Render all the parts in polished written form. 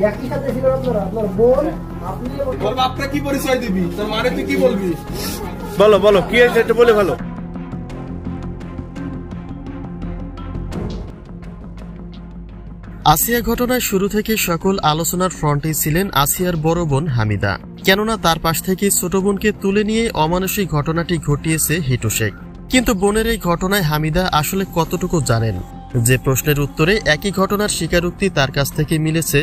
একই সাথে ছিলেন আপনারা, আপনার বোন, আপনি। তোর বাপটা কি পরিচয় দিবি? তোর মারে তুই কি বলবি? বলো বলো কি হয়েছে এটা বলে ভালো। আসিয়া ঘটনায় শুরু থেকে সকল আলোচনার ফ্রন্টে ছিলেন আসিয়ার বড় বোন হামিদা। কেননা তার পাশ থেকে ছোট বোনকে তুলে নিয়ে অমানুষিক ঘটনাটি ঘটিয়েছে হিটু শেখ। কিন্তু বোনের এই ঘটনায় হামিদা আসলে কতটুকু জানেন, যে প্রশ্নের উত্তরে একই ঘটনার স্বীকারোক্তি তার কাছ থেকে মিলেছে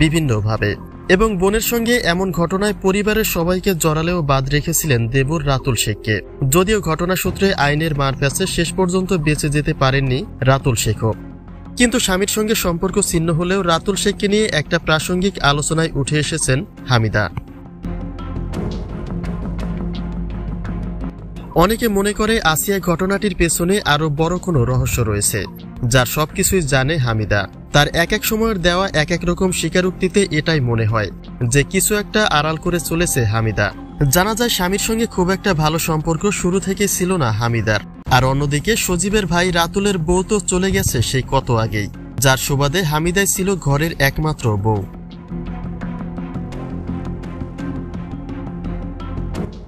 বিভিন্নভাবে। এবং বোনের সঙ্গে এমন ঘটনায় পরিবারের সবাইকে জড়ালেও বাদ রেখেছিলেন দেবর রাতুল শেখকে। যদিও ঘটনা সূত্রে আইনের মারপ্যাচে শেষ পর্যন্ত বেঁচে যেতে পারেননি রাতুল শেখও। কিন্তু স্বামীর সঙ্গে সম্পর্ক ছিন্ন হলেও রাতুল শেখকে নিয়ে একটা প্রাসঙ্গিক আলোচনায় উঠে এসেছেন হামিদা। অনেকে মনে করে আসিয়া ঘটনাটির পেছনে আরো বড় কোনো রহস্য রয়েছে, যার সবকিছুই জানে হামিদা। তার এক এক সময়ের দেওয়া এক এক রকম স্বীকারোক্তিতে এটাই মনে হয় যে কিছু একটা আড়াল করে চলেছে হামিদা। জানা যায় স্বামীর সঙ্গে খুব একটা ভালো সম্পর্ক শুরু থেকে ছিল না হামিদার। আর অন্যদিকে সজীবের ভাই রাতুলের বউ তো চলে গেছে সেই কত আগেই, যার সুবাদে হামিদাই ছিল ঘরের একমাত্র বউ।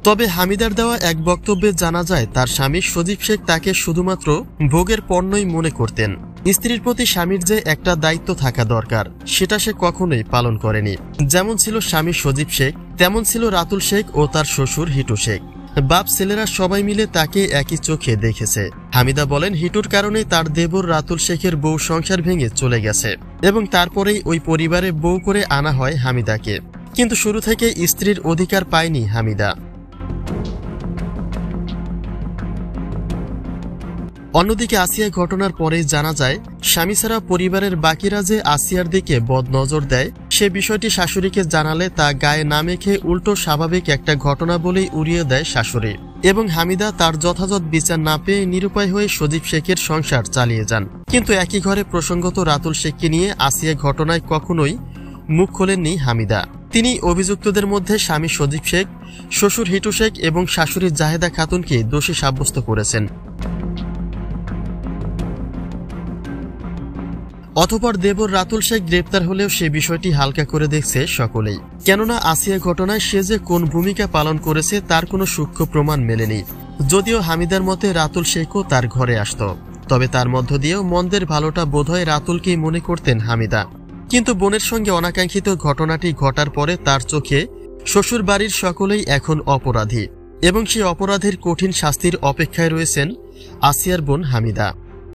তবে হামিদার দেওয়া এক বক্তব্যে জানা যায় তার স্বামী সজীব শেখ তাকে শুধুমাত্র ভোগের পণ্যই মনে করতেন। স্ত্রীর প্রতি স্বামীর যে একটা দায়িত্ব থাকা দরকার সেটা সে কখনোই পালন করেনি। যেমন ছিল স্বামী সজীব শেখ, তেমন ছিল রাতুল শেখ ও তার শ্বশুর হিটু শেখ। বাপ ছেলেরা সবাই মিলে তাকে একই চোখে দেখেছে। হামিদা বলেন হিটুর কারণে তার দেবর রাতুল শেখের বউ সংসার ভেঙে চলে গেছে এবং তারপরেই ওই পরিবারে বউ করে আনা হয় হামিদাকে। কিন্তু শুরু থেকে স্ত্রীর অধিকার পায়নি হামিদা। অন্যদিকে আসিয়া ঘটনার পরে জানা যায় স্বামী ছাড়া পরিবারের বাকিরা যে আসিয়ার দিকে বদনজর দেয় সে বিষয়টি শাশুড়িকে জানালে তা গায়ে না মেখে উল্টো স্বাভাবিক একটা ঘটনা বলেই উড়িয়ে দেয় শাশুড়ি। এবং হামিদা তার যথাযথ বিচার না পেয়ে নিরুপায় হয়ে সজীব শেখের সংসার চালিয়ে যান। কিন্তু একই ঘরে প্রসঙ্গত রাতুল শেখকে নিয়ে আসিয়া ঘটনায় কখনোই মুখ খোলেননি হামিদা। তিনি অভিযুক্তদের মধ্যে স্বামী সজীব শেখ, শ্বশুর হিটু শেখ এবং শাশুড়ি জাহেদা খাতুনকে দোষী সাব্যস্ত করেছেন। অতঃপর দেবর রাতুল শেখ গ্রেপ্তার হলেও সে বিষয়টি হালকা করে দেখছে সকলেই। কেননা আসিয়া ঘটনায় সে যে কোন ভূমিকা পালন করেছে তার কোনো সূক্ষ্ম প্রমাণ মেলেনি। যদিও হামিদার মতে রাতুল শেখও তার ঘরে আসত, তবে তার মধ্য দিয়েও মন্দের ভালোটা বোধহয় রাতুলকেই মনে করতেন হামিদা। কিন্তু বোনের সঙ্গে অনাকাঙ্ক্ষিত ঘটনাটি ঘটার পরে তার চোখে শ্বশুর বাড়ির সকলেই এখন অপরাধী এবং সেই অপরাধের কঠিন শাস্তির অপেক্ষায় রয়েছেন আসিয়ার বোন হামিদা।